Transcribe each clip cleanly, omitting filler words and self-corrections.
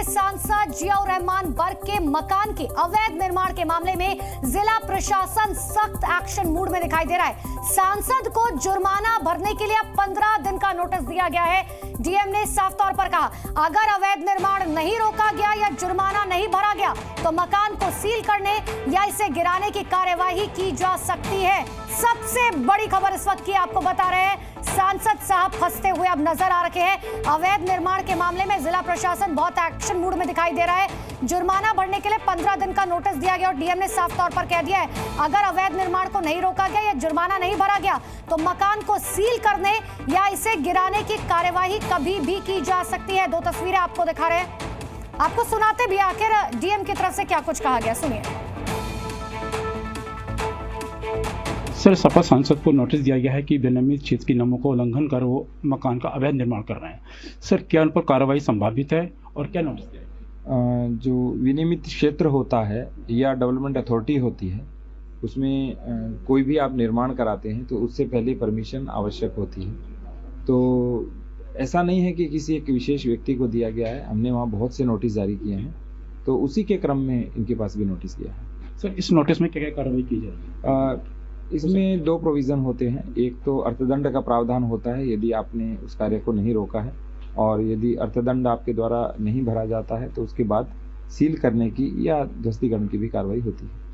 सांसद जियाउर रहमान वर्क के मकान के अवैध निर्माण के मामले में जिला प्रशासन सख्त एक्शन मूड में दिखाई दे रहा है। सांसद को जुर्माना भरने के लिए अब 15 दिन का नोटिस दिया गया है। डीएम ने साफ तौर पर कहा, अगर अवैध निर्माण नहीं रोका गया या जुर्माना नहीं भरा गया तो मकान को सील करने या इसे गिराने की कार्यवाही की जा सकती है। सबसे बड़ी खबर इस वक्त की आपको बता रहे हैं, सांसद साहब फंसते हुए अब नजर आ रहे हैं। अवैध निर्माण के मामले में जिला प्रशासन बहुत एक्शन मूड में दिखाई दे रहा है। जुर्माना भरने के लिए 15 दिन का नोटिस दिया गया और डीएम ने साफ तौर पर कह दिया है, अगर अवैध निर्माण को नहीं रोका गया या जुर्माना नहीं भरा गया तो मकान को सील करने या इसे गिराने की कार्यवाही कभी भी की जा सकती है। 2 तस्वीरें आपको दिखा रहे हैं, आपको सुनाते भी आखिर डीएम की तरफ से क्या कुछ कहा गया, सुनिए। सर, सपा सांसद को नोटिस दिया गया है कि विनियमित क्षेत्र के नियमों को उल्लंघन कर वो मकान का अवैध निर्माण कर रहे हैं। सर, क्या उन पर कार्रवाई संभावित है और क्या नोटिस दिया है? जो विनियमित क्षेत्र होता है या डेवलपमेंट अथॉरिटी होती है, उसमें कोई भी आप निर्माण कराते हैं तो उससे पहले परमिशन आवश्यक होती है। तो ऐसा नहीं है कि किसी एक विशेष व्यक्ति को दिया गया है, हमने वहाँ बहुत से नोटिस जारी किए हैं, तो उसी के क्रम में इनके पास भी नोटिस गया है। सर, इस नोटिस में क्या क्या कार्रवाई की जाएगी? इसमें 2 प्रोविज़न होते हैं। एक तो अर्थदंड का प्रावधान होता है यदि आपने उस कार्य को नहीं रोका है, और यदि अर्थदंड आपके द्वारा नहीं भरा जाता है तो उसके बाद सील करने की या ध्वस्तीकरण की भी कार्रवाई होती है।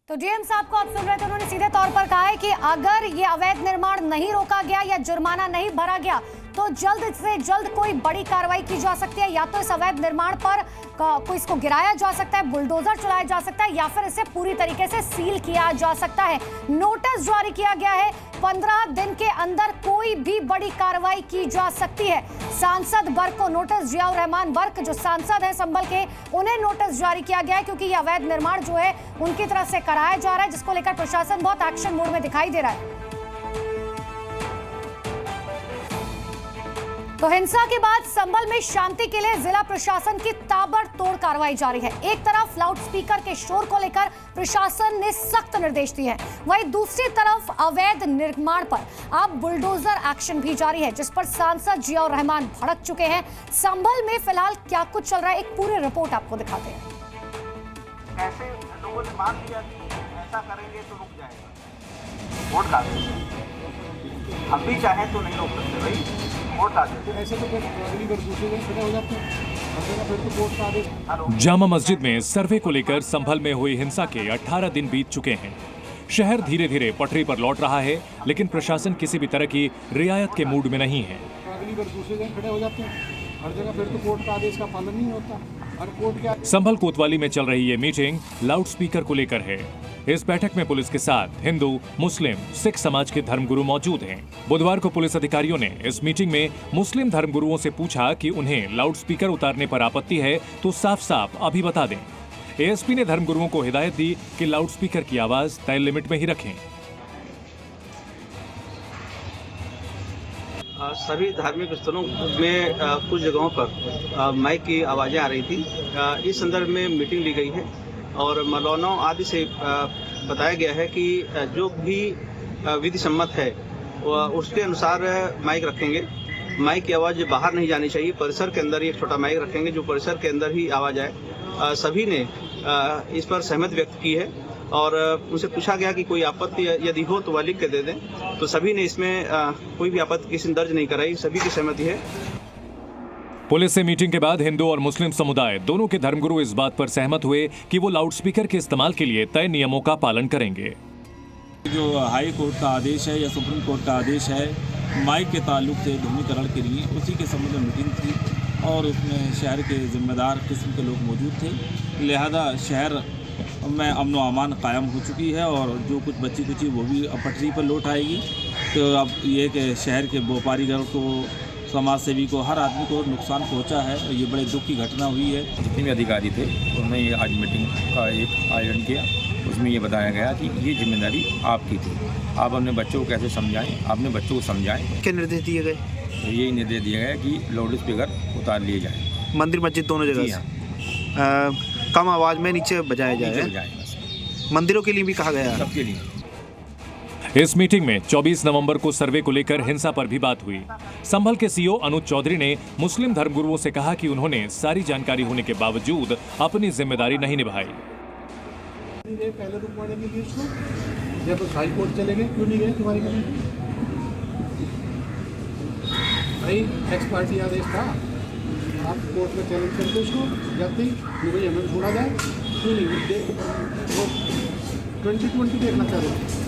तो डीएम साहब को आप सुन रहे थे, उन्होंने सीधे तौर पर कहा है कि अगर ये अवैध निर्माण नहीं रोका गया या जुर्माना नहीं भरा गया तो जल्द से जल्द कोई बड़ी कार्रवाई की जा सकती है। या तो इस अवैध निर्माण पर कोई इसको गिराया जा सकता है, बुलडोजर चलाया जा सकता है, या फिर इसे पूरी तरीके से सील किया जा सकता है। नोटिस जारी किया गया है, 15 दिन के अंदर कोई भी बड़ी कार्रवाई की जा सकती है। सांसद वर्ग को नोटिस, जियाउर रहमान वर्ग जो सांसद है संभल के, उन्हें नोटिस जारी किया गया है क्योंकि यह अवैध निर्माण जो है उनकी तरफ से कराया जा रहा है, जिसको लेकर प्रशासन बहुत एक्शन मोड में दिखाई दे रहा है। तो हिंसा के बाद संभल में शांति के लिए जिला प्रशासन की ताबड़तोड़ कार्रवाई जारी है। एक तरफ लाउडस्पीकर के शोर को लेकर प्रशासन ने सख्त निर्देश दिए हैं, वहीं दूसरी तरफ अवैध निर्माण पर अब बुलडोजर एक्शन भी जारी है, जिस पर सांसद जियाउर रहमान भड़क चुके हैं। संभल में फिलहाल क्या कुछ चल रहा है, एक पूरी रिपोर्ट आपको दिखाते हैं। कैसे लोगों ने मान लिया कि ऐसा करेंगे तो रुक जाएगा, वोट डाल देंगे। हम भी चाहें तो नहीं रोक सकते भाई, वोट डाल देंगे। ऐसे तो फिर अगली बार दूसरे दिन खड़े हो जाते हैं, फिर तो वोट डाल देंगे। जामा मस्जिद में सर्वे को लेकर संभल में हुई हिंसा के 18 दिन बीत चुके हैं। शहर धीरे धीरे पटरी पर लौट रहा है, लेकिन प्रशासन किसी भी तरह की रियायत के मूड में नहीं है। अगली बार दूसरे दिन खड़े हो जाते हैं, हर जगह फिर तो कोर्ट का आदेश का पालन नहीं होता। संभल कोतवाली में चल रही ये मीटिंग लाउडस्पीकर को लेकर है। इस बैठक में पुलिस के साथ हिंदू, मुस्लिम, सिख समाज के धर्मगुरु मौजूद हैं। बुधवार को पुलिस अधिकारियों ने इस मीटिंग में मुस्लिम धर्मगुरुओं से पूछा कि उन्हें लाउडस्पीकर उतारने पर आपत्ति है तो साफ साफ अभी बता दें। एएसपी ने धर्मगुरुओं को हिदायत दी कि लाउडस्पीकर की आवाज तय लिमिट में ही रखें। सभी धार्मिक स्थलों में कुछ जगहों पर माइक की आवाज़ें आ रही थी। इस संदर्भ में मीटिंग ली गई है और मौलानाओं आदि से बताया गया है कि जो भी विधि सम्मत है उसके अनुसार माइक रखेंगे। माइक की आवाज़ बाहर नहीं जानी चाहिए, परिसर के अंदर ही एक छोटा माइक रखेंगे जो परिसर के अंदर ही आवाज़ आए। सभी ने इस पर सहमति व्यक्त की है और उनसे पूछा गया कि कोई आपत्ति यदि हो तो वह लिख के दे दें, तो सभी ने इसमें कोई भी आपत्ति किसी ने दर्ज नहीं कराई, सभी की सहमति है। पुलिस से मीटिंग के बाद हिंदू और मुस्लिम समुदाय दोनों के धर्मगुरु इस बात पर सहमत हुए कि वो लाउडस्पीकर के इस्तेमाल के लिए तय नियमों का पालन करेंगे। जो हाई कोर्ट का आदेश है या सुप्रीम कोर्ट का आदेश है माइक के ताल्लुक से ध्वनिकरण के लिए, उसी के संबंध में मीटिंग थी और उसमें शहर के जिम्मेदार किस्म के लोग मौजूद थे। लिहाजा शहर में अमन व अमान कायम हो चुकी है और जो कुछ बची कुची वो भी पटरी पर लौट आएगी। तो अब ये कि शहर के व्यापारीगण को, समाज सेवी को, हर आदमी को नुकसान पहुंचा है और ये बड़े दुख की घटना हुई है। जितने भी अधिकारी थे उन्होंने ये आज मीटिंग का एक आयोजन किया, उसमें ये बताया गया कि ये जिम्मेदारी आपकी थी, आप अपने बच्चों को कैसे समझाएं, आपने बच्चों को समझाएं। क्या निर्देश दिए गए? यही निर्देश दिया गया कि लाउड स्पीकर उतार लिए जाएँ मंदिर मस्जिद दोनों जगह। कम आवाज़ में नीचे बजाया जाए। मंदिरों के लिए भी कहा गया है, सबके लिए। इस मीटिंग में 24 नवंबर को सर्वे को लेकर हिंसा पर भी बात हुई। संभल के सीईओ अनुज चौधरी ने मुस्लिम धर्मगुरुओं से कहा कि उन्होंने सारी जानकारी होने के बावजूद अपनी जिम्मेदारी नहीं निभाई। पहले रुकवाने के लिए उसको जब हाई कोर्ट चले गए, क्यों नहीं गए तुम्हारी कमेटी? भाई एक्स पार्टी आदेश था, आप कोर्ट में चैलेंज करते उसको जाते ही भाई हमें छोड़ा जाए, क्यों नहीं? वो 2020 देखना चाह रहे थे।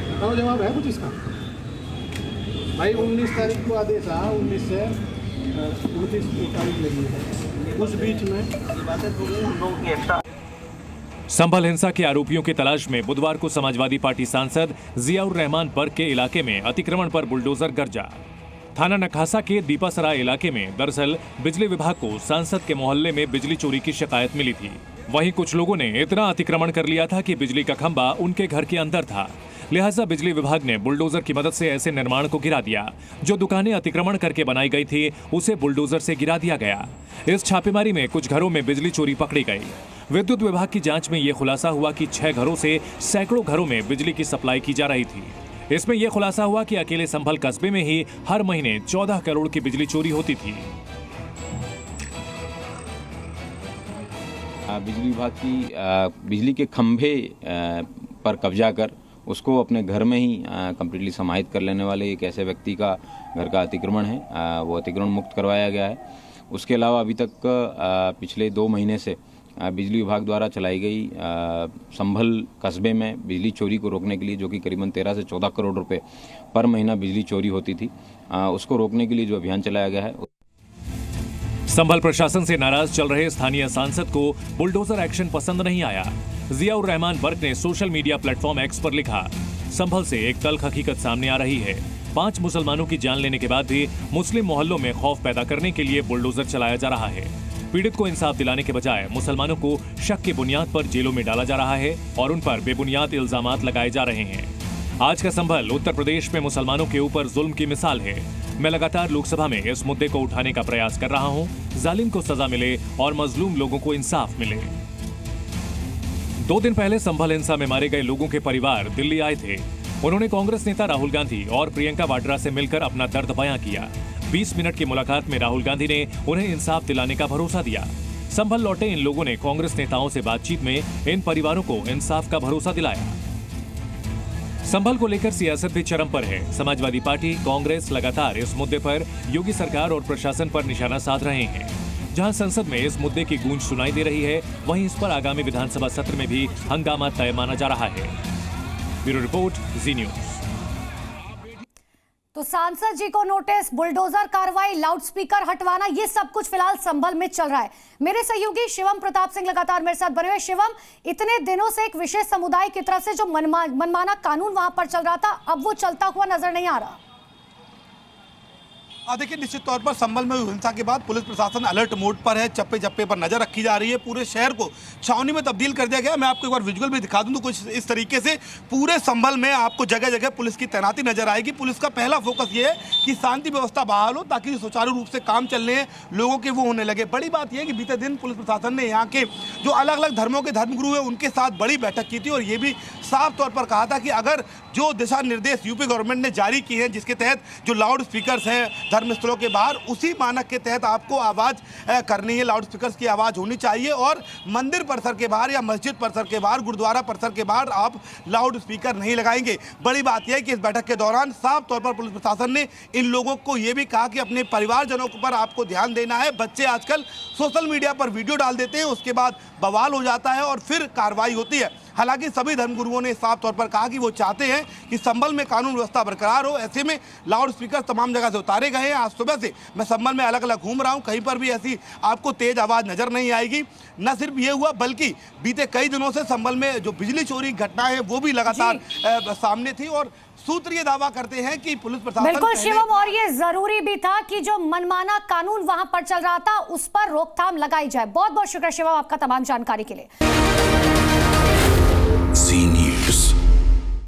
बताओ जवाब है कुछ इसका? भाई 19 तारीख को आदेश आया, 19 से 29 तारीख लगी है, उस बीच में संभल हिंसा के आरोपियों की तलाश में बुधवार को समाजवादी पार्टी सांसद जियाउर रहमान बर्ग के इलाके में अतिक्रमण पर बुलडोजर गरजा। थाना नखासा के दीपासराय इलाके में दरअसल बिजली विभाग को सांसद के मोहल्ले में बिजली चोरी की शिकायत मिली थी। वहीं कुछ लोगों ने इतना अतिक्रमण कर लिया था कि बिजली का खंभा उनके घर के अंदर था, लिहाजा बिजली विभाग ने बुलडोजर की मदद से ऐसे निर्माण को गिरा दिया। जो दुकानें अतिक्रमण करके बनाई गई थी उसे बुलडोजर से गिरा दिया गया। इस छापेमारी में कुछ घरों में बिजली चोरी पकड़ी गई। विद्युत विभाग की जांच में यह खुलासा हुआ कि 6 घरों से सैकड़ों घरों में बिजली की सप्लाई की जा रही थी। इसमें यह खुलासा हुआ कि अकेले संभल कस्बे में ही हर महीने 14 करोड़ की बिजली चोरी होती थी। बिजली विभाग की बिजली के खंभे पर कब्जा कर उसको अपने घर में ही कम्प्लीटली समाहित कर लेने वाले एक ऐसे व्यक्ति का घर का अतिक्रमण है, वो अतिक्रमण मुक्त करवाया गया है। उसके अलावा अभी तक पिछले 2 महीने से बिजली विभाग द्वारा चलाई गई संभल कस्बे में बिजली चोरी को रोकने के लिए, जो कि करीबन 13 से 14 करोड़ रुपए पर महीना बिजली चोरी होती थी, उसको रोकने के लिए जो अभियान चलाया गया है। संभल प्रशासन से नाराज चल रहे स्थानीय सांसद को बुलडोजर एक्शन पसंद नहीं आया। जियाउर रहमान बर्ग ने सोशल मीडिया प्लेटफॉर्म एक्स पर लिखा, संभल से एक तल्ख हकीकत सामने आ रही है। 5 मुसलमानों की जान लेने के बाद भी मुस्लिम मोहल्लों में खौफ पैदा करने के लिए बुलडोजर चलाया जा रहा है। पीड़ित को इंसाफ दिलाने के बजाय मुसलमानों को शक की बुनियाद पर जेलों में डाला जा रहा है और उन पर बेबुनियाद इल्जामात लगाए जा रहे हैं। आज का संभल उत्तर प्रदेश में मुसलमानों के ऊपर जुल्म की मिसाल है। मैं लगातार लोकसभा में इस मुद्दे को उठाने का प्रयास कर रहा हूं, जालिम को सजा मिले और मजलूम लोगों को इंसाफ मिले। 2 दिन पहले संभल हिंसा में मारे गए लोगों के परिवार दिल्ली आए थे। उन्होंने कांग्रेस नेता राहुल गांधी और प्रियंका वाड्रा से मिलकर अपना दर्द बयां किया। 20 मिनट की मुलाकात में राहुल गांधी ने उन्हें इंसाफ दिलाने का भरोसा दिया। संभल लौटे इन लोगों ने कांग्रेस नेताओं से बातचीत में इन परिवारों को इंसाफ का भरोसा दिलाया। संभल को लेकर सियासत भी चरम पर है। समाजवादी पार्टी, कांग्रेस लगातार इस मुद्दे पर योगी सरकार और प्रशासन पर निशाना साध रहे हैं। जहां संसद में इस मुद्दे की गूंज सुनाई दे रही है, वहीं इस पर आगामी विधानसभा सत्र में भी हंगामा तय माना जा रहा है। ब्यूरो रिपोर्ट, जी न्यूज। तो सांसद जी को नोटिस, बुलडोजर कार्रवाई, लाउडस्पीकर हटवाना, ये सब कुछ फिलहाल संभल में चल रहा है। मेरे सहयोगी शिवम प्रताप सिंह लगातार मेरे साथ बने हुए। शिवम, इतने दिनों से एक विशेष समुदाय की तरफ से जो मनमाना कानून वहां पर चल रहा था, अब वो चलता हुआ नजर नहीं आ रहा। देखिए, निश्चित तौर पर संभल में हिंसा के बाद पुलिस प्रशासन अलर्ट मोड पर है। चप्पे चप्पे पर नजर रखी जा रही है। पूरे शहर को छावनी में तब्दील कर दिया गया। मैं आपको एक बार विजुअल भी दिखा दूं तो कुछ इस तरीके से पूरे संभल में आपको जगह जगह पुलिस की तैनाती नजर आएगी। पुलिस का पहला फोकस ये है कि शांति व्यवस्था बहाल हो, ताकि सुचारू रूप से काम चलने हैं लोगों के वो होने लगे। बड़ी बात यह है कि बीते दिन पुलिस प्रशासन ने यहाँ के जो अलग अलग धर्मों के धर्मगुरु हैं उनके साथ बड़ी बैठक की थी और ये भी साफ तौर पर कहा था कि अगर जो दिशा निर्देश यूपी गवर्नमेंट ने जारी किए हैं, जिसके तहत जो लाउड स्पीकर्स हैं धर्मस्थलों के बाहर, उसी मानक के तहत आपको आवाज़ करनी है। लाउड स्पीकर्स की आवाज़ होनी चाहिए और मंदिर परिसर के बाहर या मस्जिद परिसर के बाहर, गुरुद्वारा परिसर के बाहर आप लाउड स्पीकर नहीं लगाएंगे। बड़ी बात यह है कि इस बैठक के दौरान साफ तौर पर पुलिस प्रशासन ने इन लोगों को यह भी कहा कि अपने परिवारजनों पर आपको ध्यान देना है। बच्चे आजकल सोशल मीडिया पर वीडियो डाल देते हैं, उसके बाद बवाल हो जाता है और फिर कार्रवाई होती है। हालांकि सभी धर्मगुरुओं ने साफ तौर पर कहा कि वो चाहते हैं कि संभल में कानून व्यवस्था बरकरार हो। ऐसे में लाउड स्पीकर तमाम जगह से उतारे गए हैं। आज सुबह से मैं संभल में अलग अलग घूम रहा हूं, कहीं पर भी ऐसी आपको तेज आवाज नजर नहीं आएगी। न सिर्फ ये हुआ, बल्कि बीते कई दिनों से संभल में जो बिजली चोरी घटना है वो भी लगातार सामने थी और सूत्र ये दावा करते हैं कि पुलिस प्रशासन बिल्कुल शिवम, और ये जरूरी भी था कि जो मनमाना कानून वहां पर चल रहा था उस पर रोकथाम लगाई जाए। बहुत बहुत शुक्रिया शिवम आपका तमाम जानकारी के लिए।